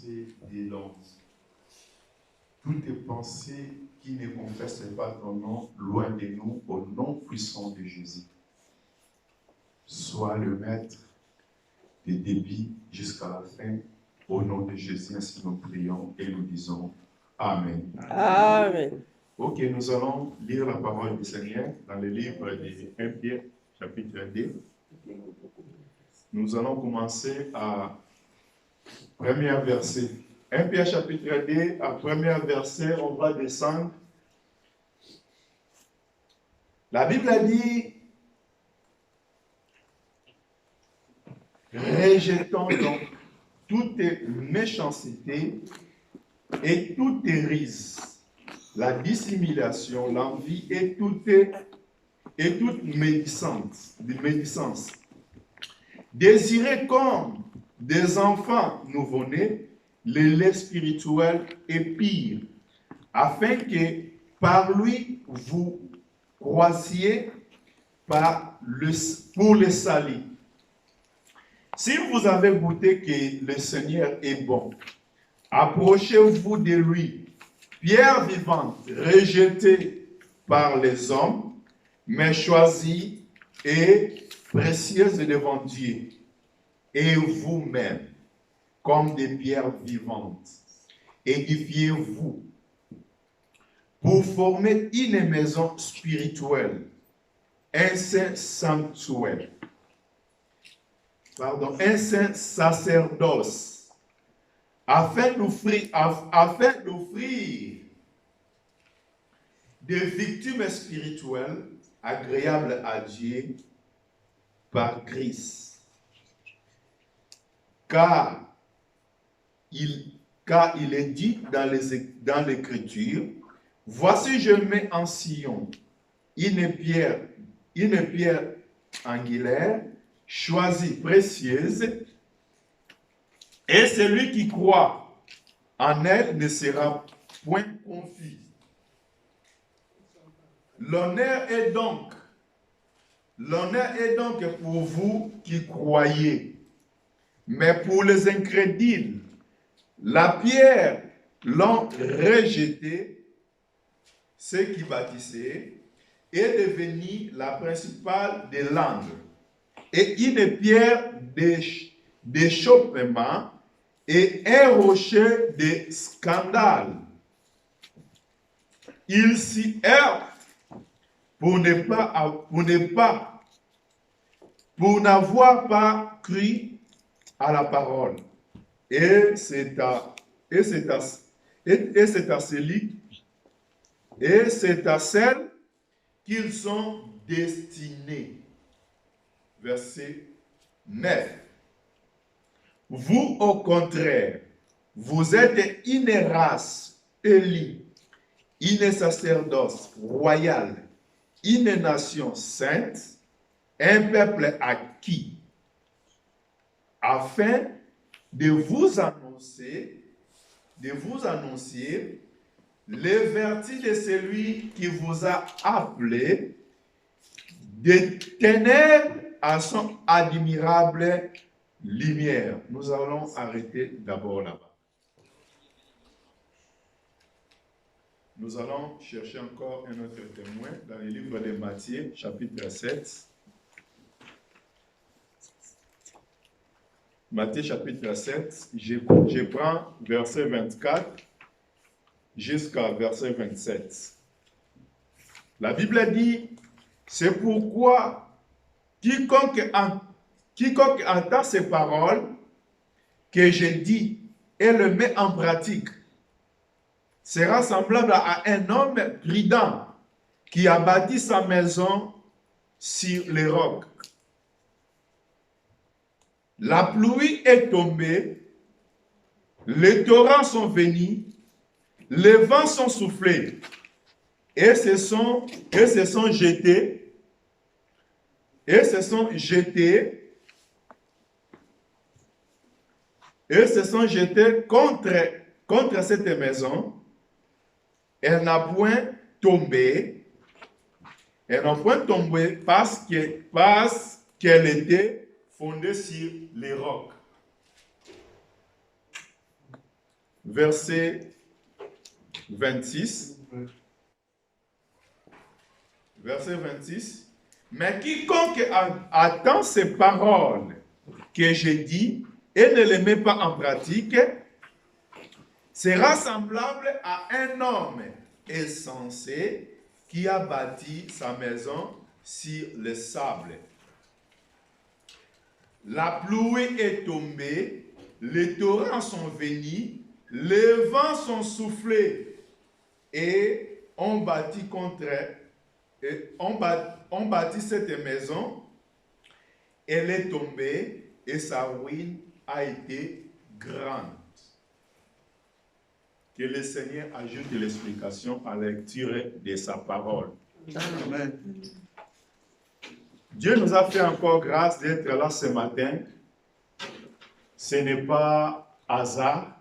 pensées délantes. Toutes les pensées qui ne confessent pas ton nom, loin de nous, au nom puissant de Jésus. Sois le maître des débits jusqu'à la fin. Au nom de Jésus, ainsi nous prions et nous disons Amen. Amen. Ok, nous allons lire la parole du Seigneur dans le livre de 1 Pierre, chapitre 2. Nous allons commencer à premier verset. 1 Pierre, chapitre 2, à premier verset, on va descendre. La Bible a dit rejetons donc toute méchanceté et toute hérise, la dissimulation, l'envie et toute médisance. Désirez comme des enfants nouveau-nés, le lait spirituel est pire, afin que par lui vous croissiez pour le salut. Si vous avez goûté que le Seigneur est bon, approchez-vous de lui, pierre vivante, rejetée par les hommes, mais choisie et précieuse devant Dieu. Et vous-même, comme des pierres vivantes, édifiez-vous pour former une maison spirituelle, un saint sanctuaire, un saint sacerdoce, afin d'offrir des victimes spirituelles agréables à Dieu par Christ. Car il est dit dans l'Écriture, voici je mets en Sion une pierre angulaire, choisie, précieuse, et celui qui croit en elle ne sera point confus. L'honneur est donc pour vous qui croyez, mais pour les incrédules, la pierre l'ont rejetée, ceux qui bâtissaient, est devenue la principale des langues, et une pierre d'achoppement et un rocher de scandale. Ils s'y heurtent pour n'avoir pas cru à la parole. Et c'est à celle qu'ils sont destinés. Verset 9. Vous, au contraire, vous êtes une race élue, une sacerdoce royale, une nation sainte, un peuple acquis, afin de vous annoncer les vertus de celui qui vous a appelé des ténèbres à son admirable lumière. Nous allons arrêter d'abord là-bas. Nous allons chercher encore un autre témoin dans le livre de Matthieu, chapitre 7. Matthieu, chapitre 7, je prends verset 24 jusqu'à verset 27. La Bible dit, c'est pourquoi quiconque entend ces paroles que je dis et le met en pratique sera semblable à un homme prudent qui a bâti sa maison sur les rocs. La pluie est tombée, les torrents sont venus, les vents sont soufflés et se sont jetés contre cette maison. Elle n'a point tombé parce qu'elle était fondée sur les rocs. verset 26. Verset 26. Mais quiconque attend ces paroles que j'ai dit et ne les met pas en pratique sera semblable à un homme insensé qui a bâti sa maison sur le sable. La pluie est tombée, les torrents sont venus, les vents sont soufflés et on bâtit on bâtit cette maison, elle est tombée et sa ruine a été grande. Que le Seigneur ajoute l'explication à la lecture de sa parole. Amen. Dieu nous a fait encore grâce d'être là ce matin. Ce n'est pas hasard,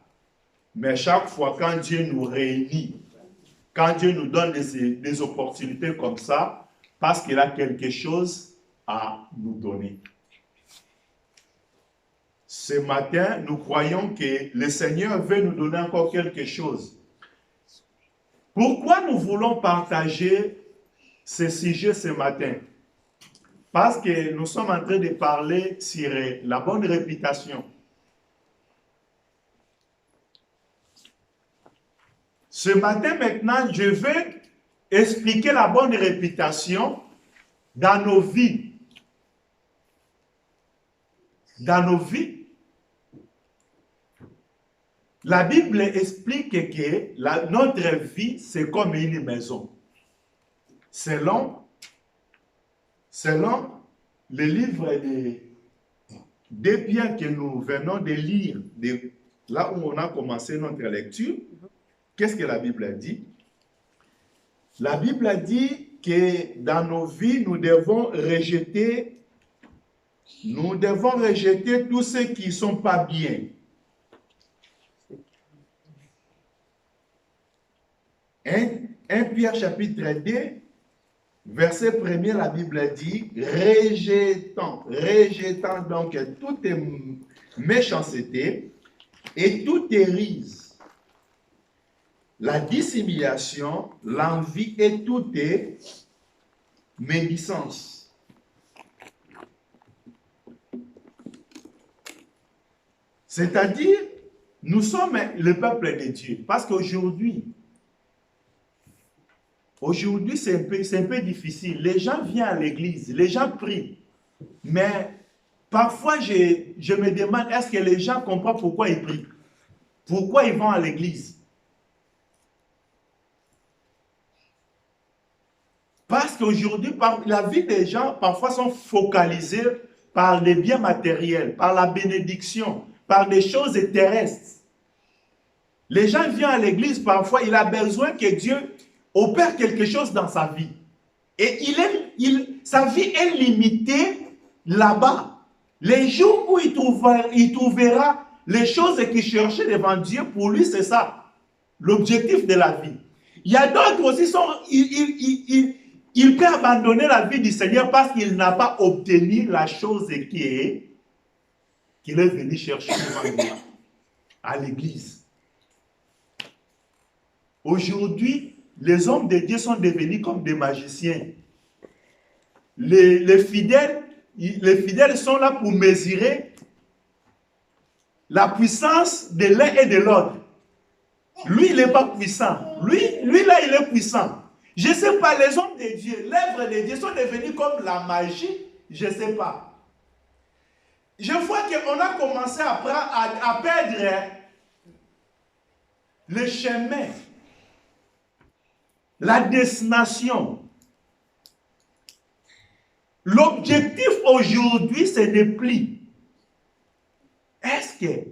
mais chaque fois quand Dieu nous réunit, quand Dieu nous donne des opportunités comme ça, parce qu'il a quelque chose à nous donner. Ce matin, nous croyons que le Seigneur veut nous donner encore quelque chose. Pourquoi nous voulons partager ce sujet ce matin? Parce que nous sommes en train de parler sur la bonne réputation. Ce matin maintenant, je vais expliquer la bonne réputation dans nos vies. Dans nos vies. La Bible explique que notre vie, c'est comme une maison. Selon le livre des Pierre que nous venons de lire, là où on a commencé notre lecture, qu'est-ce que la Bible a dit? La Bible a dit que dans nos vies, nous devons rejeter tous ceux qui ne sont pas bien. Un Pierre chapitre 2, verset 1er, la Bible dit, rejetant donc toute méchanceté et toute hérise, la dissimulation, l'envie et toute médisance. C'est-à-dire, nous sommes le peuple de Dieu, parce qu'aujourd'hui, c'est un peu difficile. Les gens viennent à l'église, les gens prient. Mais parfois, je me demande, est-ce que les gens comprennent pourquoi ils prient? Pourquoi ils vont à l'église? Parce qu'aujourd'hui, la vie des gens, parfois, sont focalisées par les biens matériels, par la bénédiction, par des choses terrestres. Les gens viennent à l'église, parfois, il a besoin que Dieu opère quelque chose dans sa vie. Et sa vie est limitée là-bas. Les jours où il trouvera les choses qu'il cherchait devant Dieu, pour lui, c'est ça, l'objectif de la vie. Il y a d'autres aussi, il peut abandonner la vie du Seigneur parce qu'il n'a pas obtenu la chose qu'il est venu chercher devant Dieu, à l'église. Aujourd'hui, les hommes de Dieu sont devenus comme des magiciens. Les fidèles sont là pour mesurer la puissance de l'un et de l'autre. Lui, il n'est pas puissant. Lui là, il est puissant. Je ne sais pas, les hommes de Dieu, l'œuvre de Dieu sont devenus comme la magie, je ne sais pas. Je vois qu'on a commencé à perdre le chemin, la destination. L'objectif aujourd'hui, ce n'est plus. Est-ce que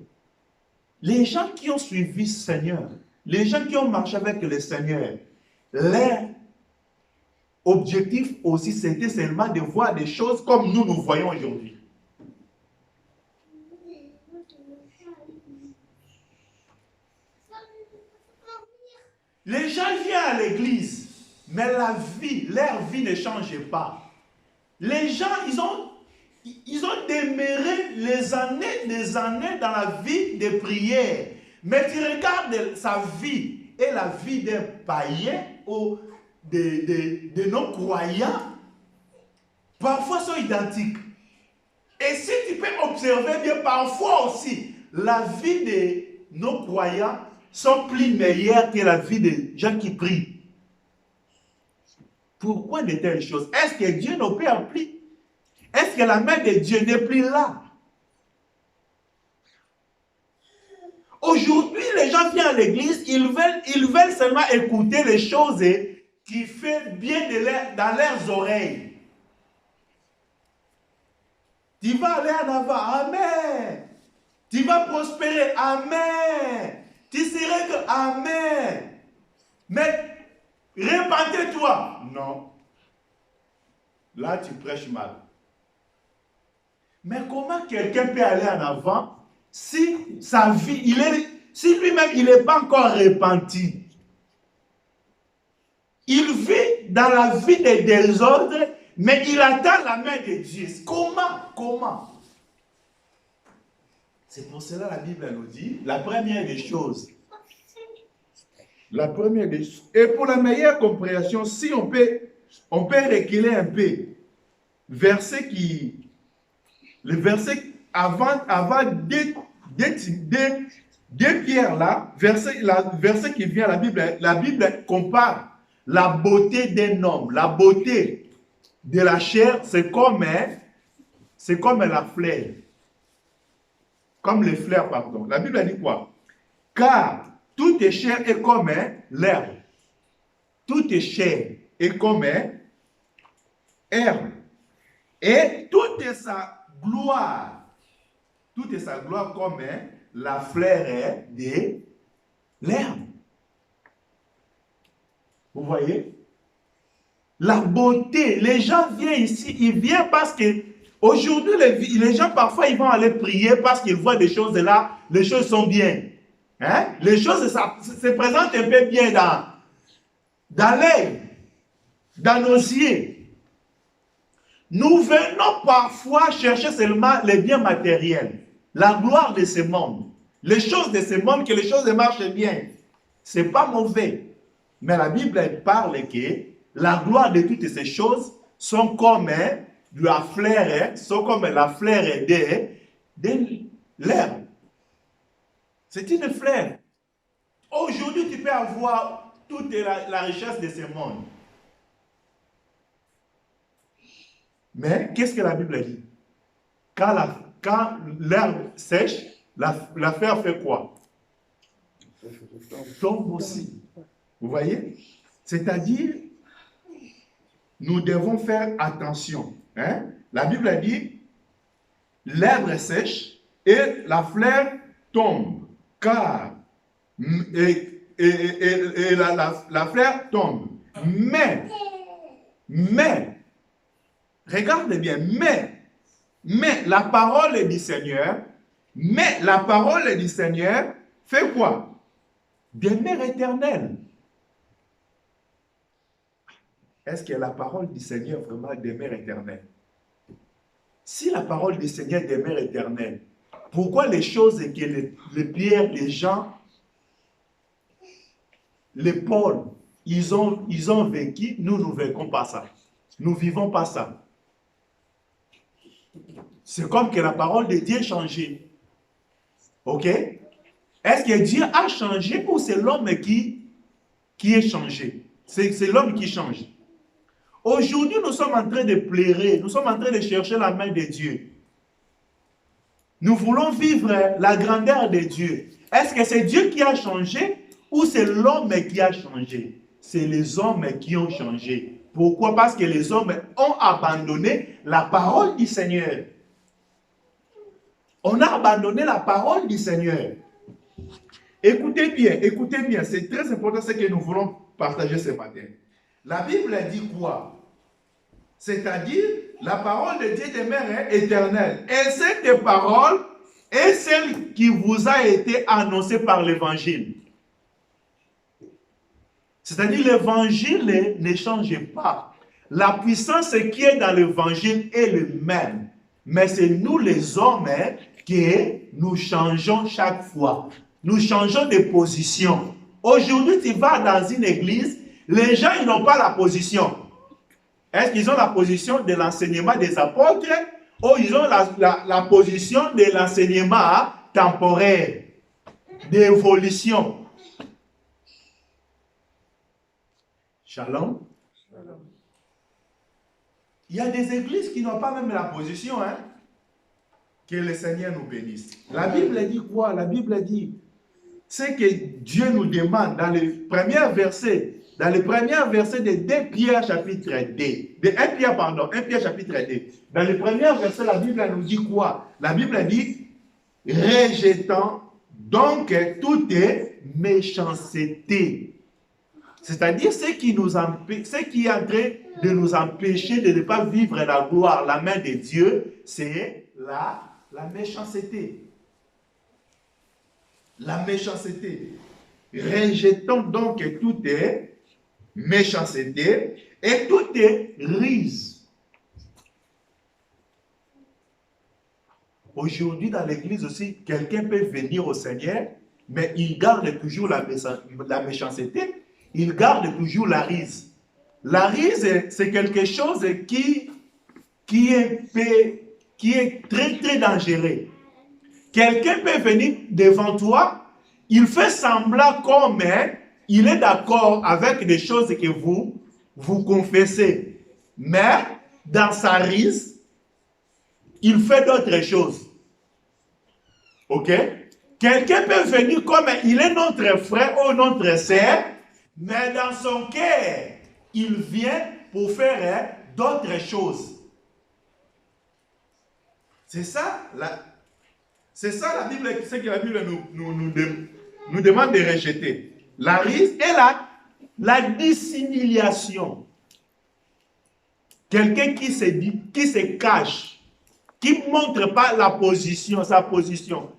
les gens qui ont suivi le Seigneur, les gens qui ont marché avec le Seigneur, leur objectif aussi, c'était seulement de voir des choses comme nous voyons aujourd'hui? Les gens viennent à l'église, mais leur vie ne change pas. Les gens, ils ont demeuré des années dans la vie de prière. Mais tu regardes sa vie et la vie d'un païen ou de non-croyants, parfois sont identiques. Et si tu peux observer bien, parfois aussi, la vie des non-croyants sont plus meilleures que la vie des gens qui prient. Pourquoi de telles choses? Est-ce que Dieu n'opère plus? Est-ce que la main de Dieu n'est plus là? Aujourd'hui, les gens viennent à l'église, ils veulent seulement écouter les choses qui font bien dans leurs oreilles. Tu vas aller en avant, amen. Tu vas prospérer, amen. Tu seras que, amen. Mais repentez-toi. Non. Là, tu prêches mal. Mais comment quelqu'un peut aller en avant si sa vie, si lui-même, il n'est pas encore repenti? Il vit dans la vie des désordres, mais il attend la main de Dieu. Comment? C'est pour cela la Bible nous dit, la première des choses. La première des choses. Et pour la meilleure compréhension, si on peut reculer un peu. Le verset avant deux Pierre là, verset qui vient, la Bible compare la beauté d'un homme, la beauté de la chair, c'est comme la fleur. Comme les fleurs, pardon. La Bible dit quoi? Car toute chair est comme l'herbe. Toute chair est comme herbe. Et toute sa gloire comme la fleur de l'herbe. Vous voyez? La beauté, les gens viennent ici, ils viennent parce que aujourd'hui, les gens parfois ils vont aller prier parce qu'ils voient des choses là, les choses sont bien. Hein? Les choses se présentent un peu bien dans l'œil, dans nos yeux. Nous venons parfois chercher seulement les biens matériels, la gloire de ce monde, les choses de ce monde, que les choses marchent bien. Ce n'est pas mauvais. Mais la Bible parle que la gloire de toutes ces choses sont comme la fleur de l'herbe. C'est une fleur. Aujourd'hui, tu peux avoir toute la richesse de ce monde. Mais qu'est-ce que la Bible dit? Quand l'herbe sèche, la fleur fait quoi? Tombe aussi. Vous voyez? C'est-à-dire, nous devons faire attention. Hein? La Bible dit, l'herbe sèche et la fleur tombe. Car, la fleur tombe. Mais, regardez bien, mais la parole du Seigneur fait quoi? Demeure éternelle. Est-ce que la parole du Seigneur vraiment demeure éternelle? Si la parole du Seigneur demeure éternelle, pourquoi les choses que les Pierre, les Jean, les Paul, ils ont vécu, nous ne vivons pas ça. Nous ne vivons pas ça. C'est comme que la parole de Dieu a changé. Ok? Est-ce que Dieu a changé ou c'est l'homme qui est changé? C'est l'homme qui change. Aujourd'hui, nous sommes en train de pleurer, nous sommes en train de chercher la main de Dieu. Nous voulons vivre la grandeur de Dieu. Est-ce que c'est Dieu qui a changé ou c'est l'homme qui a changé? C'est les hommes qui ont changé. Pourquoi? Parce que les hommes ont abandonné la parole du Seigneur. On a abandonné la parole du Seigneur. Écoutez bien, c'est très important ce que nous voulons partager ce matin. La Bible dit quoi? C'est-à-dire, la parole de Dieu demeure éternelle. Et cette parole est celle qui vous a été annoncée par l'Évangile. C'est-à-dire, l'Évangile ne change pas. La puissance qui est dans l'Évangile est le même. Mais c'est nous les hommes que nous changeons chaque fois. nous changeons de position. Aujourd'hui, tu vas dans une église, les gens, ils n'ont pas la position. Est-ce qu'ils ont la position de l'enseignement des apôtres ou ils ont la position de l'enseignement temporaire, d'évolution? Shalom. Il y a des églises qui n'ont pas même la position, hein? Que le Seigneur nous bénisse. La Bible dit quoi? La Bible dit, c'est que Dieu nous demande dans le premier verset de 2 Pierre chapitre 2, de 1 Pierre, pardon, 1 Pierre chapitre 2. Dans le premier verset, la Bible nous dit quoi? La Bible dit, rejetant donc toute méchanceté. C'est-à-dire ce qui est en train de nous empêcher de ne pas vivre la gloire, la main de Dieu, c'est la méchanceté. La méchanceté. Rejetons donc toute méchanceté et toute ruse. Aujourd'hui, dans l'église aussi, quelqu'un peut venir au Seigneur, mais il garde toujours la méchanceté, il garde toujours la ruse. La ruse, c'est quelque chose qui est très, très dangereux. Quelqu'un peut venir devant toi, il fait semblant comme il est d'accord avec des choses que vous confessez. Mais dans sa ruse, il fait d'autres choses. Ok? Quelqu'un peut venir comme il est notre frère ou notre sœur, mais dans son cœur, il vient pour faire d'autres choses. C'est ça la Bible, c'est que la Bible nous demande de rejeter. La ruse et la dissimulation. Quelqu'un qui se cache, qui ne montre pas sa position.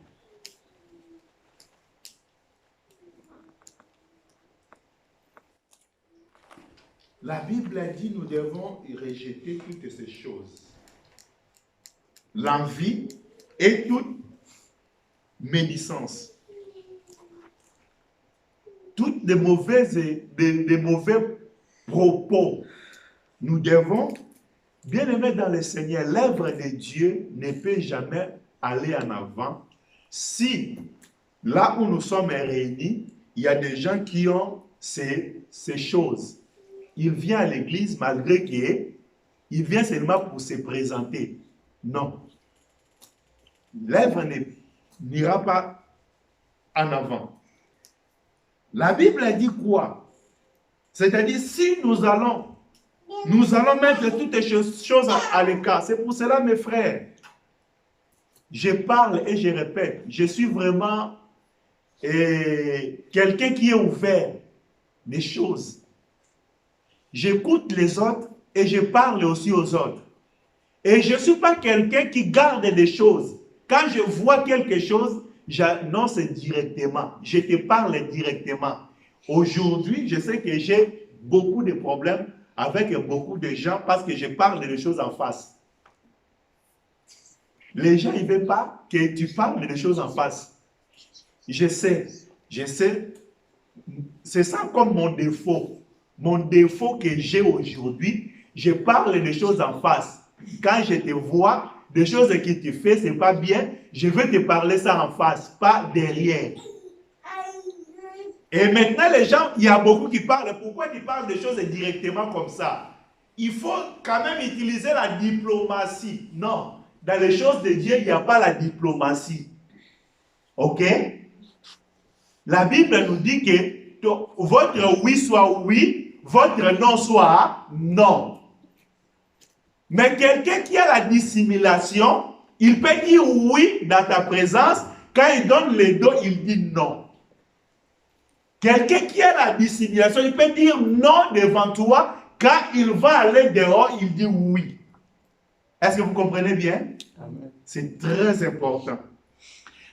La Bible dit que nous devons rejeter toutes ces choses. L'envie et toute médisance. Toutes des mauvais propos. Nous devons, bien aimés dans le Seigneur, l'œuvre de Dieu ne peut jamais aller en avant si, là où nous sommes réunis, il y a des gens qui ont ces choses. Il vient à l'église malgré qu'il vient seulement pour se présenter. Non. L'œuvre n'ira pas en avant. La Bible dit quoi? C'est-à-dire, si nous allons mettre toutes les choses à l'écart. C'est pour cela, mes frères, je parle et je répète, je suis vraiment quelqu'un qui est ouvert des choses. J'écoute les autres et je parle aussi aux autres. Et je ne suis pas quelqu'un qui garde des choses. Quand je vois quelque chose, j'annonce directement. Je te parle directement. Aujourd'hui, je sais que j'ai beaucoup de problèmes avec beaucoup de gens parce que je parle des choses en face. Les gens, ils ne veulent pas que tu parles des choses en face. Je sais. C'est ça comme mon défaut. Mon défaut que j'ai aujourd'hui, je parle des choses en face. Quand je te vois, des choses que tu fais, ce n'est pas bien, je veux te parler ça en face, pas derrière. Et maintenant, les gens, il y a beaucoup qui parlent. Pourquoi tu parles des choses directement comme ça? Il faut quand même utiliser la diplomatie. Non, dans les choses de Dieu, il n'y a pas la diplomatie. Ok? La Bible nous dit que votre oui soit oui, votre non soit non. Mais quelqu'un qui a la dissimulation, il peut dire oui dans ta présence, quand il donne le dos, il dit non. Quelqu'un qui a la dissimulation, il peut dire non devant toi, quand il va aller dehors, il dit oui. Est-ce que vous comprenez bien? C'est très important.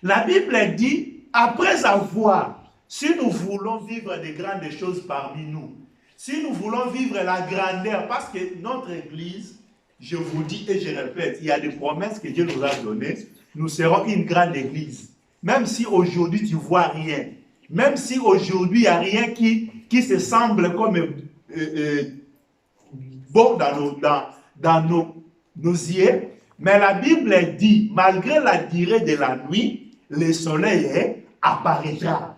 La Bible dit, après avoir, si nous voulons vivre des grandes choses parmi nous, si nous voulons vivre la grandeur, parce que notre Église, je vous dis et je répète, il y a des promesses que Dieu nous a données, nous serons une grande Église. même si aujourd'hui tu ne vois rien, même si aujourd'hui il n'y a rien qui se semble comme bon dans nos yeux, mais la Bible dit, malgré la durée de la nuit, le soleil apparaîtra.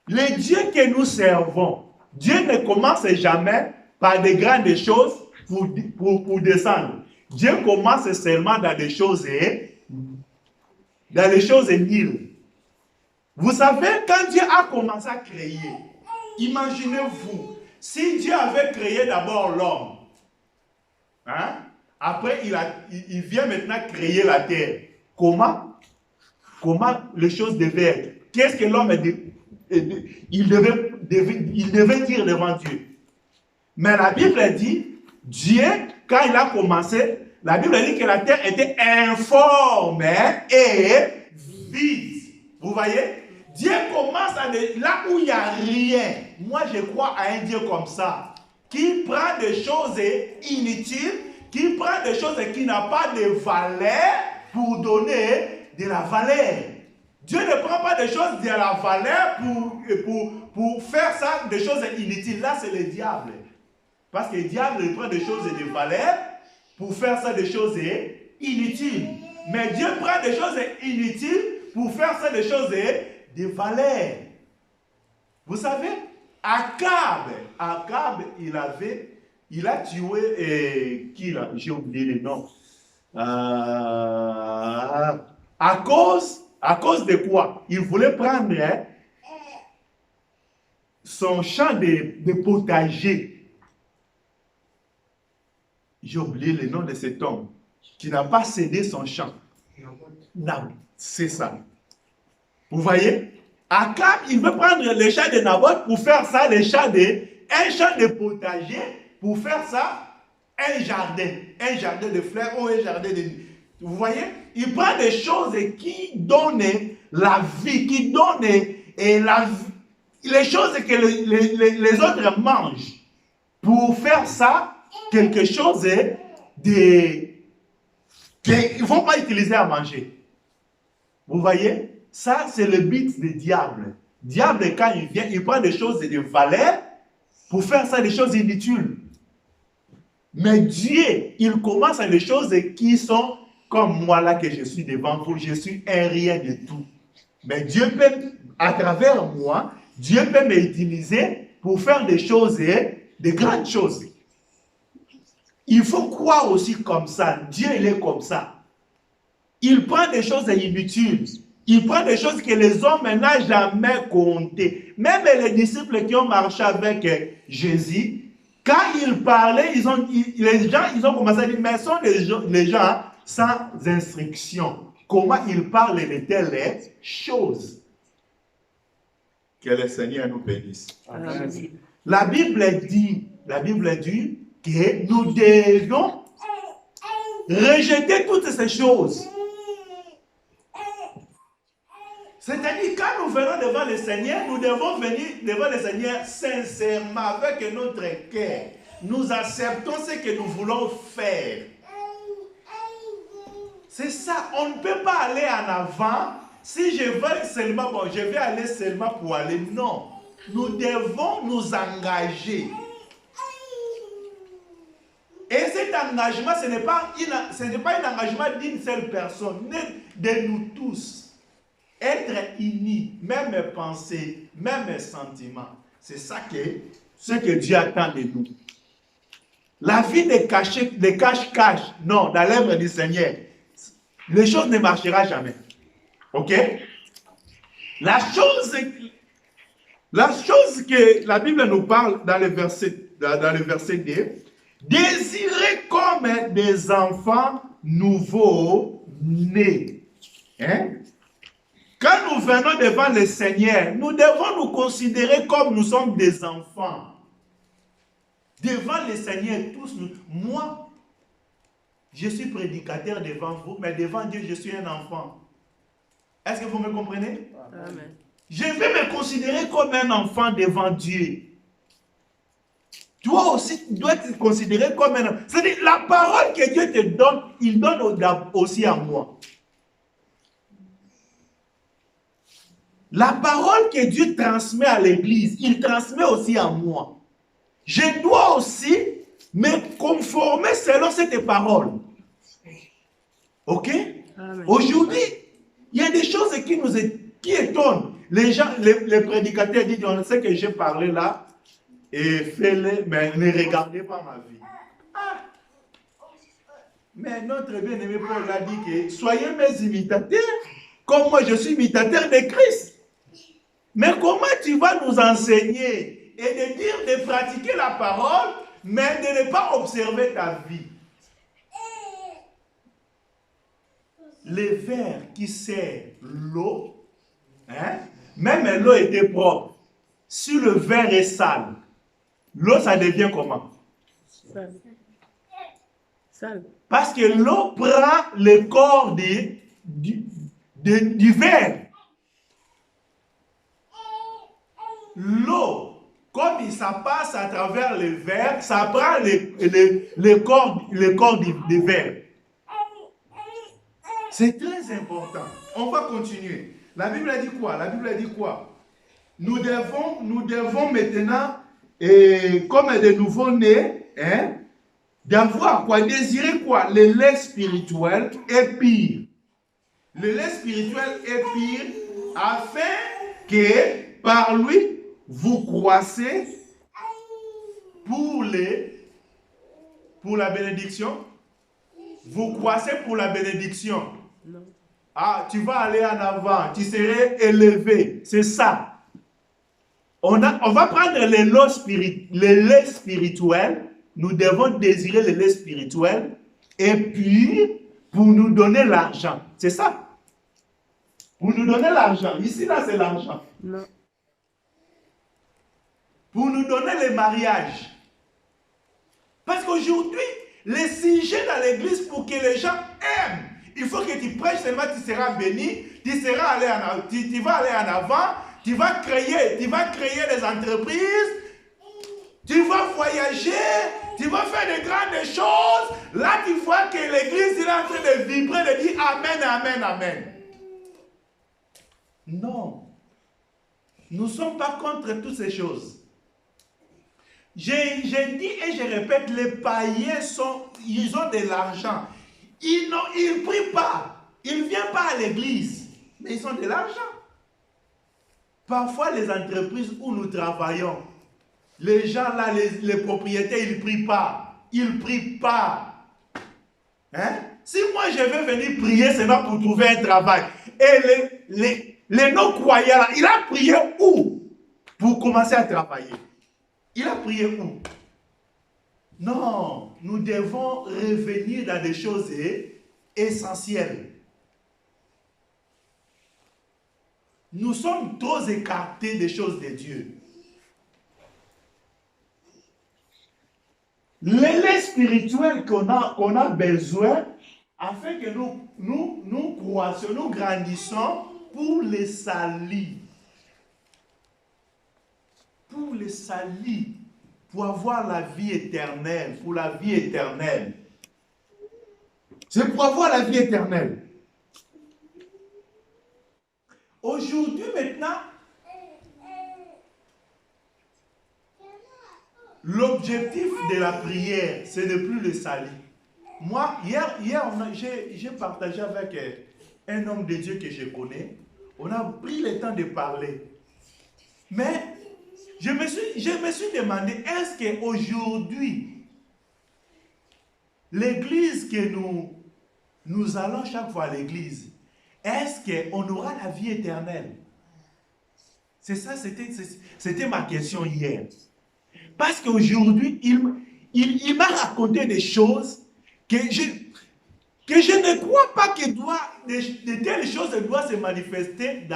Le Dieu que nous servons, Dieu ne commence jamais par des grandes choses pour descendre. Dieu commence seulement dans des choses nulles. Vous savez, quand Dieu a commencé à créer, imaginez-vous, si Dieu avait créé d'abord l'homme, hein, après il vient maintenant créer la terre, comment les choses devaient être? Qu'est-ce que l'homme il devait dire devant Dieu? Mais la Bible dit, Dieu, quand il a commencé, la Bible dit que la terre était informe et vide. Vous voyez? Dieu commence là où il n'y a rien. Moi, je crois à un Dieu comme ça, qui prend des choses inutiles, qui prend des choses qui n'ont pas de valeur pour donner de la valeur. Dieu ne prend pas des choses de la valeur pour faire ça, des choses inutiles. Là, c'est le diable. Parce que le diable il prend des choses de valeur pour faire ça des choses inutiles. Mais Dieu prend des choses inutiles pour faire ça des choses de valeur. Vous savez, Akab, il a tué qui là? J'ai oublié le nom. À cause de quoi? Il voulait prendre son champ de potager. J'ai oublié le nom de cet homme qui n'a pas cédé son champ. Non, c'est ça. Vous voyez? Akab, il veut prendre le champ de Naboth pour faire ça, un champ de potager, pour faire ça, un jardin de fleurs ou un jardin de... Vous voyez? Il prend des choses qui donnent la vie, qui donnent les choses que les autres mangent. Pour faire ça, quelque chose qu'ils ne vont pas utiliser à manger. Vous voyez? Ça, c'est le but du diable. Le diable, quand il vient, il prend des choses de valeur pour faire ça des choses inutiles. Mais Dieu, il commence à des choses qui sont comme moi là que je suis devant vous, je suis un rien de tout. Mais Dieu peut, à travers moi, Dieu peut m'utiliser pour faire des choses, des grandes choses. Il faut croire aussi comme ça. Dieu, il est comme ça. Il prend des choses inutiles. Il prend des choses que les hommes n'ont jamais comptées. Même les disciples qui ont marché avec Jésus, quand ils parlaient, les gens ont commencé à dire, mais sont les gens sans instruction. Comment ils parlent de telles choses? Que le Seigneur nous bénisse. Amen. La Bible dit que nous devons rejeter toutes ces choses. C'est-à-dire, quand nous venons devant le Seigneur, nous devons venir devant le Seigneur sincèrement, avec notre cœur. Nous acceptons ce que nous voulons faire. C'est ça, on ne peut pas aller en avant. Si je veux seulement, bon, je vais aller seulement pour aller. Non, nous devons nous engager. Et cet engagement, ce n'est pas un engagement d'une seule personne, mais de nous tous. Être unis, même pensée, même sentiment. C'est ça ce que Dieu attend de nous. La vie de cache-cache, non, dans l'œuvre du Seigneur, les choses ne marcheront jamais. Ok? La chose que la Bible nous parle dans le verset 2, désirez comme des enfants nouveaux-nés. Hein? Quand nous venons devant le Seigneur, nous devons nous considérer comme nous sommes des enfants. Devant le Seigneur, tous nous... Moi, je suis prédicateur devant vous, mais devant Dieu, je suis un enfant. Est-ce que vous me comprenez? Amen. Je vais me considérer comme un enfant devant Dieu. toi aussi, tu dois être considéré comme un homme. C'est-à-dire, la parole que Dieu te donne, il donne aussi à moi. La parole que Dieu transmet à l'église, il transmet aussi à moi. Je dois aussi me conformer selon cette parole. Ok? Aujourd'hui, il y a des choses qui étonnent. Les gens, les prédicateurs disent, on sait que j'ai parlé là, et fais-le, mais ne regardez pas ma vie. Ah. Mais notre bien-aimé Paul a dit que soyez mes imitateurs, comme moi je suis imitateur de Christ. Mais comment tu vas nous enseigner et de dire de pratiquer la parole, mais de ne pas observer ta vie? Les verres qui servent l'eau, hein, même l'eau était propre. Si le verre est sale, l'eau ça devient comment? Sale. Parce que l'eau prend le corps du verre. L'eau, comme ça passe à travers le verre, ça prend le corps du verre. C'est très important. On va continuer. La Bible a dit quoi? La Bible a dit quoi? Nous devons maintenant, comme des nouveaux-nés, hein, d'avoir quoi? Désirer quoi? Le lait spirituel est pire. Le lait spirituel est pire afin que par lui, vous croissez pour la bénédiction. Vous croissez pour la bénédiction. Non. Ah, tu vas aller en avant, tu serais élevé. C'est ça. On va prendre le lait spirituel. Nous devons désirer le lait spirituel. Et puis, pour nous donner l'argent. C'est ça. Pour nous donner l'argent. Ici, là, c'est l'argent. Non. Pour nous donner le mariage. Parce qu'aujourd'hui, les sujets dans l'église pour que les gens aiment, il faut que tu prêches seulement, tu seras béni, tu vas aller en avant, tu vas créer des entreprises, tu vas voyager, tu vas faire de grandes choses. Là, tu vois que l'église est en train de vibrer, de dire Amen, Amen, Amen. Non. Nous ne sommes pas contre toutes ces choses. J'ai dit et je répète, les païens ils ont de l'argent. Ils ne prient pas. Ils ne viennent pas à l'église. Mais ils ont de l'argent. Parfois, les entreprises où nous travaillons, les gens là, les propriétaires, ils ne prient pas. Ils ne prient pas. Hein? Si moi je veux venir prier, c'est pas pour trouver un travail. Et les non-croyants là, il a prié où? Pour commencer à travailler. Il a prié où? Non, nous devons revenir dans des choses essentielles. Nous sommes trop écartés des choses de Dieu. Le lait spirituel qu'on a besoin, afin que nous croissions, nous grandissons pour les salis. Pour les salis, pour avoir la vie éternelle, pour la vie éternelle. C'est pour avoir la vie éternelle. Aujourd'hui, maintenant, l'objectif de la prière, ce n'est plus le salut. Moi, hier j'ai partagé avec un homme de Dieu que je connais. On a pris le temps de parler. Mais je me suis demandé, est-ce qu'aujourd'hui, l'église que nous allons chaque fois à l'église, est-ce qu'on aura la vie éternelle? C'est ça, c'était ma question hier. Parce qu'aujourd'hui, il m'a raconté des choses que je ne crois pas que de telles choses doivent se manifester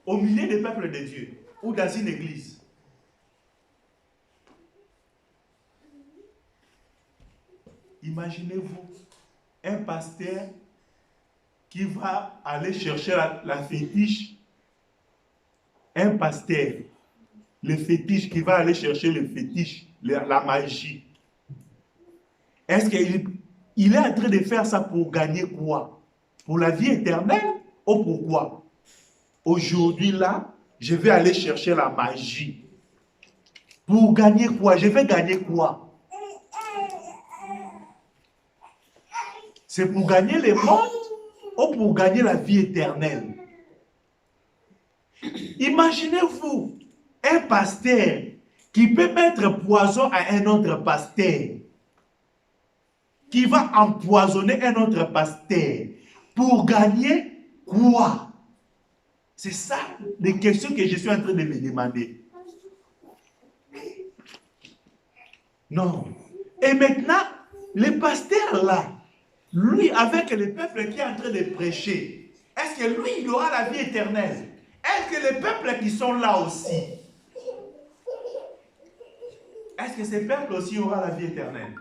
au milieu des peuples de Dieu ou dans une église. Imaginez-vous un pasteur qui va aller chercher la fétiche, un pasteur le fétiche, qui va aller chercher le fétiche, la magie, est-ce qu'il est en train de faire ça pour gagner quoi? Pour la vie éternelle ou pourquoi? Aujourd'hui là, je vais aller chercher la magie. Pour gagner quoi? Je vais gagner quoi? C'est pour gagner le monde ou pour gagner la vie éternelle? Imaginez-vous un pasteur qui peut mettre poison à un autre pasteur, qui va empoisonner un autre pasteur pour gagner quoi? C'est ça les questions que je suis en train de me demander. Non. Et maintenant, le pasteur là, lui avec le peuple qui est en train de prêcher, est-ce que lui il aura la vie éternelle? Est-ce que les peuples qui sont là aussi, est-ce que ces peuples aussi auront la vie éternelle?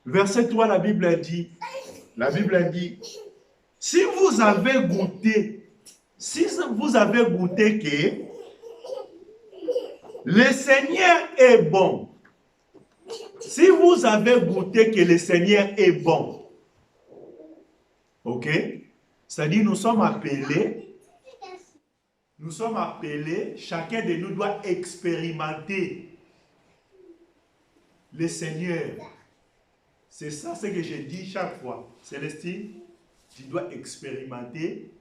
Verset 3, la Bible a dit, si vous avez goûté que le Seigneur est bon, si vous avez goûté que le Seigneur est bon, ok? C'est-à-dire nous sommes appelés, chacun de nous doit expérimenter le Seigneur. C'est ça ce que je dis chaque fois. Célestine, tu dois expérimenter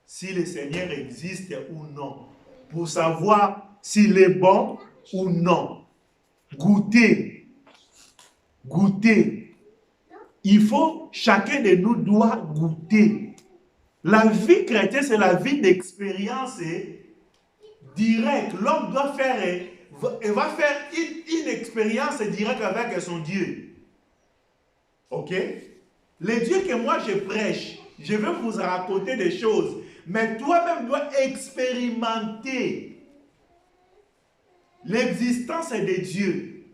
si le Seigneur existe ou non, pour savoir s'il est bon ou non. Goûter. Il faut, chacun de nous doit goûter. La vie chrétienne, c'est la vie d'expérience directe. L'homme doit faire, il va faire une expérience directe avec son Dieu. Ok? Le Dieu que moi je prêche, je vais vous raconter des choses, mais toi-même dois expérimenter l'existence de Dieu.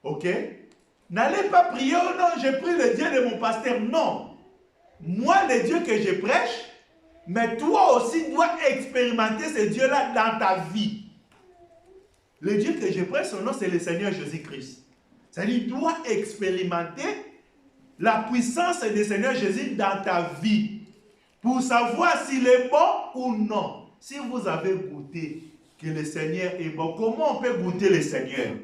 Ok? N'allez pas prier, oh non, je prie le Dieu de mon pasteur. Non. Moi, le Dieu que je prêche, mais toi aussi dois expérimenter ce Dieu-là dans ta vie. Le Dieu que je prêche, son nom, c'est le Seigneur Jésus-Christ. C'est-à-dire, tu dois expérimenter la puissance du Seigneur Jésus dans ta vie pour savoir s'il est bon ou non. Si vous avez goûté que le Seigneur est bon, comment on peut goûter le Seigneur?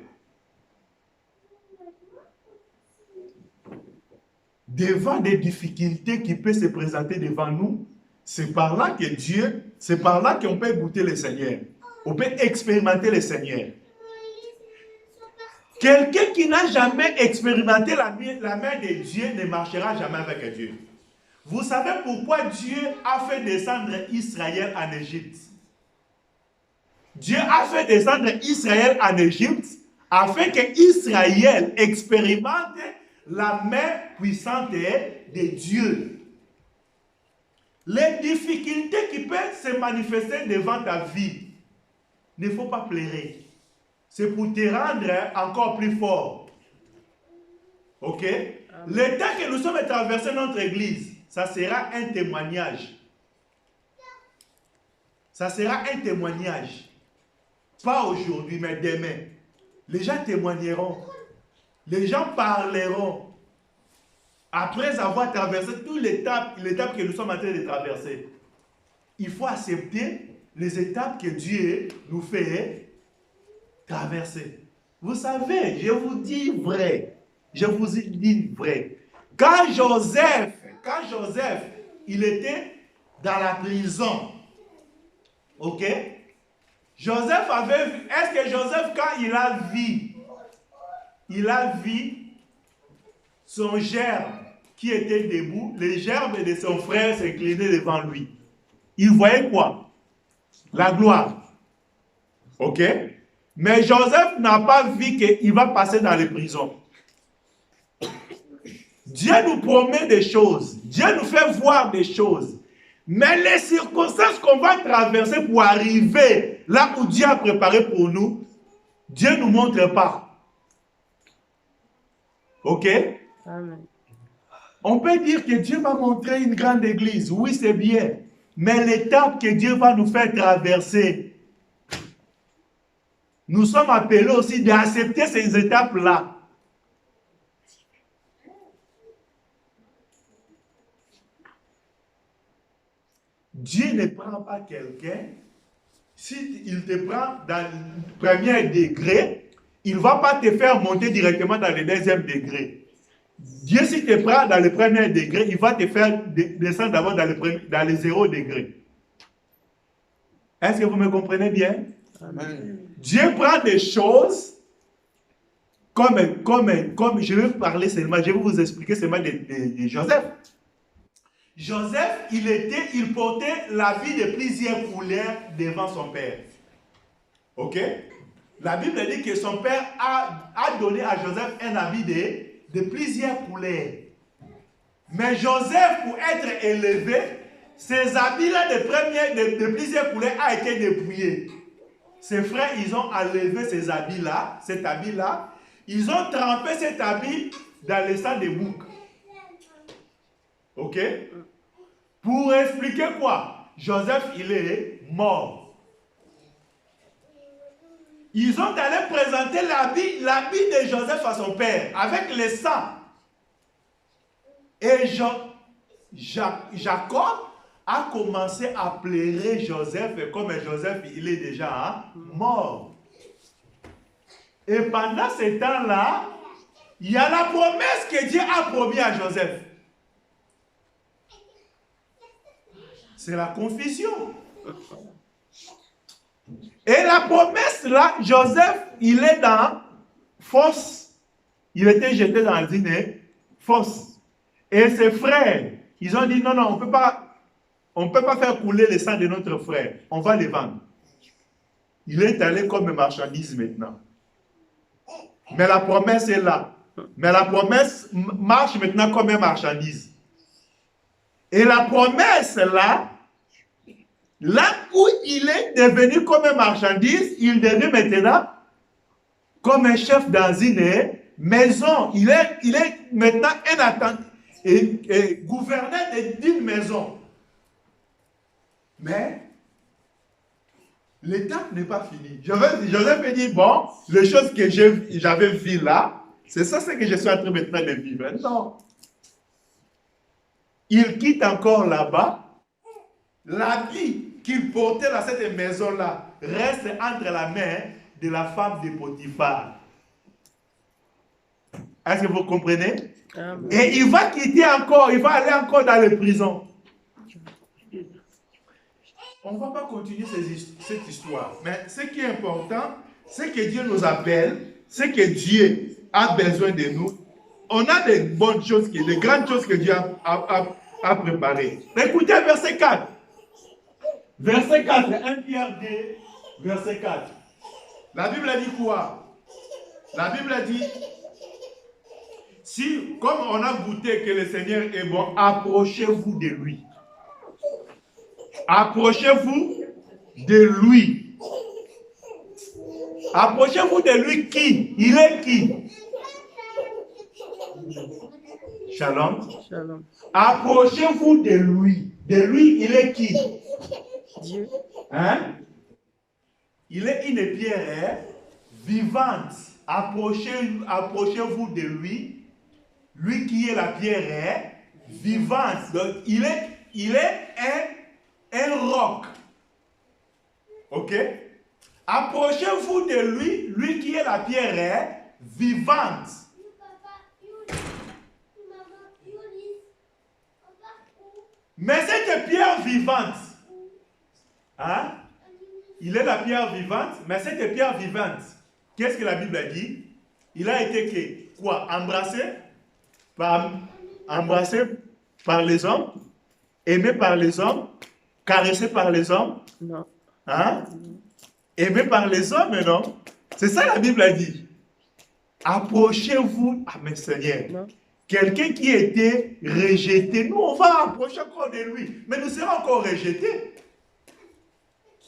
Devant des difficultés qui peuvent se présenter devant nous, c'est par là que Dieu, c'est par là qu'on peut goûter le Seigneur. On peut expérimenter le Seigneur. Quelqu'un qui n'a jamais expérimenté la main de Dieu ne marchera jamais avec Dieu. Vous savez pourquoi Dieu a fait descendre Israël en Égypte? Dieu a fait descendre Israël en Égypte afin que Israël expérimente la main puissante de Dieu. Les difficultés qui peuvent se manifester devant ta vie, ne faut pas pleurer. C'est pour te rendre encore plus fort. Ok? Le temps que nous sommes traversés notre église, ça sera un témoignage. Ça sera un témoignage. Pas aujourd'hui, mais demain. Les gens témoigneront. Les gens parleront. Après avoir traversé toutes les étapes que nous sommes en train de traverser. Il faut accepter les étapes que Dieu nous fait traverser. Vous savez, je vous dis vrai. Je vous dis vrai. Quand Joseph, il était dans la prison, ok? Joseph avait vu, est-ce que Joseph, quand il a vu son gerbe qui était debout, les gerbes de son frère s'inclinaient devant lui. Il voyait quoi? La gloire. Ok? Mais Joseph n'a pas vu qu'il va passer dans les prisons. Dieu nous promet des choses. Dieu nous fait voir des choses. Mais les circonstances qu'on va traverser pour arriver là où Dieu a préparé pour nous, Dieu ne nous montre pas. Ok? Amen. On peut dire que Dieu va montrer une grande église. Oui, c'est bien. Mais l'étape que Dieu va nous faire traverser, nous sommes appelés aussi d'accepter ces étapes-là. Dieu ne prend pas quelqu'un, s'il te prend dans le premier degré, il ne va pas te faire monter directement dans le deuxième degré. Dieu, s'il te prend dans le premier degré, il va te faire descendre d'abord dans le 0 degré. Est-ce que vous me comprenez bien? Amen. Dieu prend des choses comme je vais vous parler seulement, je vais vous expliquer seulement de Joseph. Joseph, il portait l'habit de plusieurs couleurs devant son père. Ok? La Bible dit que son père a donné à Joseph un habit de plusieurs couleurs. Mais Joseph, pour être élevé, ces habits-là de plusieurs couleurs a été dépouillé. Ses frères, ils ont enlevé ces habits-là, cet habit-là. Ils ont trempé cet habit dans le sang des boucs. Ok? Pour expliquer quoi? Joseph, il est mort. Ils ont allé présenter l'habit de Joseph à son père, avec le sang. Et Jacob a commencé à pleurer Joseph, et comme Joseph, il est déjà mort. Et pendant ce temps-là, il y a la promesse que Dieu a promis à Joseph. C'est la confusion. Et la promesse là, Joseph, il est dans fosse. Il était jeté dans une fosse. Et ses frères, ils ont dit non, non, on ne peut pas faire couler le sang de notre frère. On va les vendre. Il est allé comme marchandise maintenant. Mais la promesse est là. Mais la promesse marche maintenant comme une marchandise. Et la promesse là où il est devenu comme une marchandise, il devient maintenant comme un chef dans une maison. Il est maintenant un attendant et gouverneur d'une maison. Mais l'étape n'est pas finie. Joseph me dit, bon, les choses que j'avais vues là, c'est ça ce que je suis en train maintenant de vivre. Non. Il quitte encore là-bas. L'habit qu'il portait dans cette maison-là reste entre la main de la femme de Potiphar. Est-ce que vous comprenez? Amen. Et il va quitter encore, il va aller encore dans les prisons. On ne va pas continuer cette histoire. Mais ce qui est important, c'est que Dieu nous appelle, c'est que Dieu a besoin de nous. On a des bonnes choses, des grandes choses que Dieu a préparées. Écoutez verset 4. Verset 4, 1 Pierre 2, verset 4. La Bible a dit quoi? La Bible a dit, si, comme on a goûté que le Seigneur est bon, approchez-vous de lui. Approchez-vous de lui. Approchez-vous de lui qui? Il est qui? Shalom. Shalom. Approchez-vous de lui. De lui, il est qui? Dieu. Hein? Il est une pierre vivante. Approchez-vous de lui. Lui qui est la pierre vivante. Donc, il est un roc. Ok? Approchez-vous de lui, lui qui est la pierre vivante. Mais cette pierre vivante, hein? Il est la pierre vivante, mais cette pierre vivante, qu'est-ce que la Bible a dit? Il a été quoi? Embrassé par les hommes, aimé par les hommes, caressé par les hommes. Non. Hein? Aimé par les hommes, non? C'est ça la Bible a dit. Approchez-vous à mes Seigneur. Non. Quelqu'un qui était rejeté, nous on va approcher encore de lui, mais nous serons encore rejetés.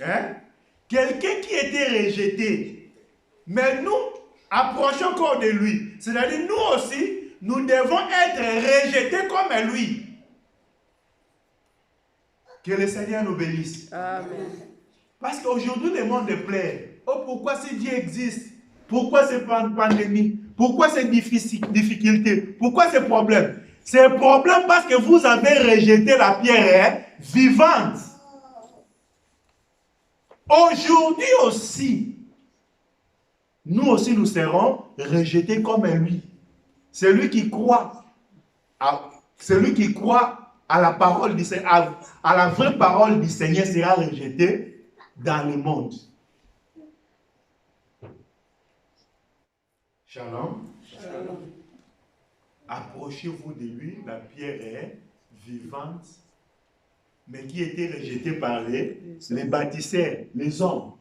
Hein? Quelqu'un qui était rejeté, mais nous approchons encore de lui. C'est-à-dire nous aussi, nous devons être rejetés comme lui. Que le Seigneur nous bénisse. Amen. Parce qu'aujourd'hui, le monde est plein. Oh, pourquoi ce Dieu existe? Pourquoi ces pandémies? Pourquoi ces difficultés? Pourquoi ces problèmes? C'est problème parce que vous avez rejeté la pierre vivante. Aujourd'hui aussi, nous aussi nous serons rejetés comme lui. Celui qui croit à la parole du Seigneur, à la vraie parole du Seigneur sera rejeté dans le monde. Shalom. Shalom. Approchez-vous de lui, la pierre est vivante, mais qui était rejetée par les bâtisseurs, les hommes.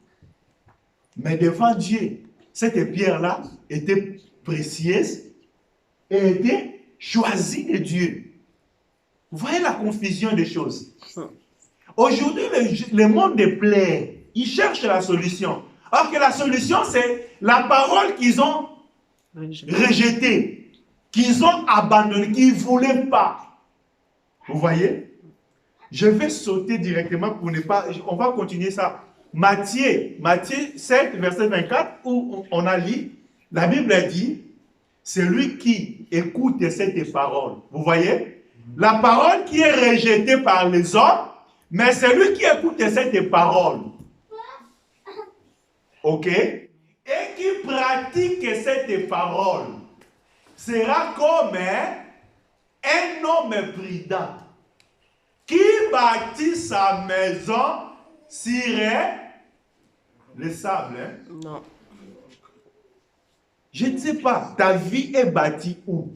Mais devant Dieu, cette pierre-là était précieuse et était choisie de Dieu. Vous voyez la confusion des choses. Aujourd'hui, le monde est plein. Ils cherchent la solution. Alors que la solution, c'est la parole qu'ils ont rejetée, qu'ils ont abandonnée, qu'ils ne voulaient pas. Vous voyez? Je vais sauter directement pour ne pas... On va continuer ça. Matthieu 7, verset 24, où on a lu, la Bible a dit, c'est lui qui écoute cette parole. Vous voyez? La parole qui est rejetée par les hommes, mais c'est lui qui écoute cette parole. Ok? Et qui pratique cette parole sera comme un homme prudent qui bâtit sa maison sur le sable. Non. Je ne sais pas, ta vie est bâtie où?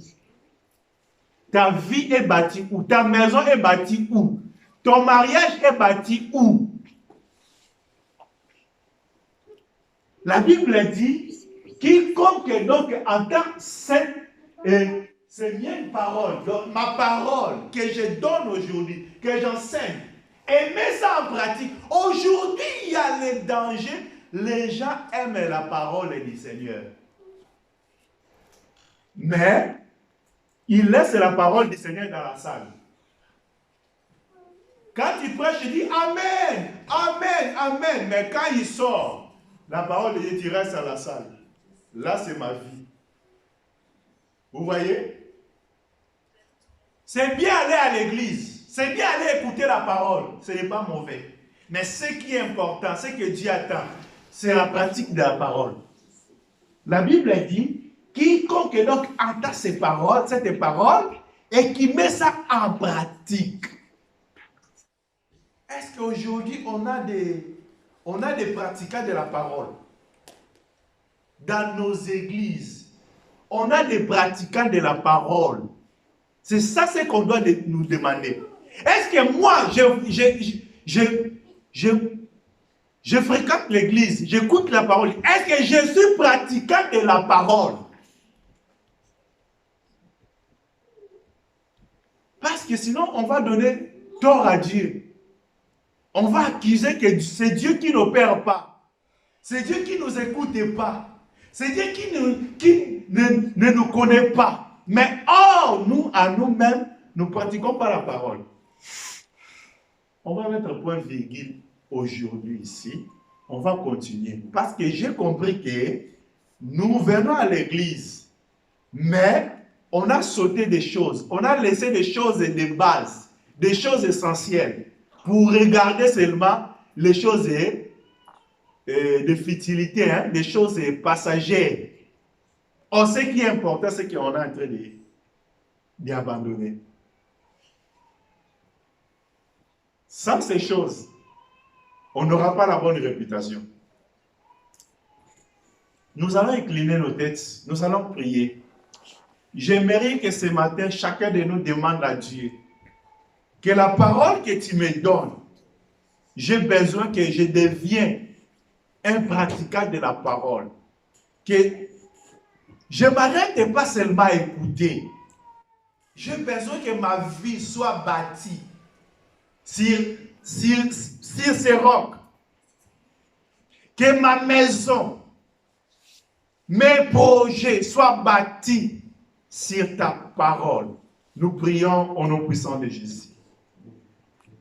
Ta vie est bâtie où? Ta maison est bâtie où? Ton mariage est bâti où? La Bible dit, quiconque donc entend cette mienne parole, donc ma parole que je donne aujourd'hui, que j'enseigne, et mets ça en pratique. Aujourd'hui, il y a le danger. Les gens aiment la parole du Seigneur. Mais, ils laissent la parole du Seigneur dans la salle. Quand il prêche, il dit Amen, Amen, Amen. Mais quand il sort, la parole de Dieu, tu restes à la salle. Là, c'est ma vie. Vous voyez? C'est bien aller à l'église. C'est bien aller écouter la parole. Ce n'est pas mauvais. Mais ce qui est important, ce que Dieu attend, c'est la pratique de la parole. La Bible dit, quiconque donc entend ces paroles, cette parole, et qui met ça en pratique. Est-ce qu'aujourd'hui, on a des pratiquants de la parole? Dans nos églises, on a des pratiquants de la parole. C'est ça ce qu'on doit nous demander. Est-ce que moi, je fréquente l'église, j'écoute la parole. Est-ce que je suis pratiquant de la parole? Parce que sinon, on va donner tort à Dieu. On va accuser que c'est Dieu qui n'opère pas. C'est Dieu qui ne nous écoute pas. C'est Dieu qui ne nous connaît pas. Mais nous, à nous-mêmes, nous ne pratiquons pas la parole. On va mettre point virgule aujourd'hui ici. On va continuer. Parce que j'ai compris que nous venons à l'église, mais on a sauté des choses. On a laissé des choses de base, des choses essentielles, pour regarder seulement les choses de futilité, des choses passagères. Or, ce qui est important, c'est qu'on est en train d'y abandonner. Sans ces choses, on n'aura pas la bonne réputation. Nous allons incliner nos têtes, nous allons prier. J'aimerais que ce matin, chacun de nous demande à Dieu que la parole que tu me donnes, j'ai besoin que je devienne un pratiquant de la parole. Que je ne m'arrête pas seulement à écouter. J'ai besoin que ma vie soit bâtie sur ces rocs. Que ma maison, mes projets soient bâtis sur ta parole. Nous prions au nom puissant de Jésus.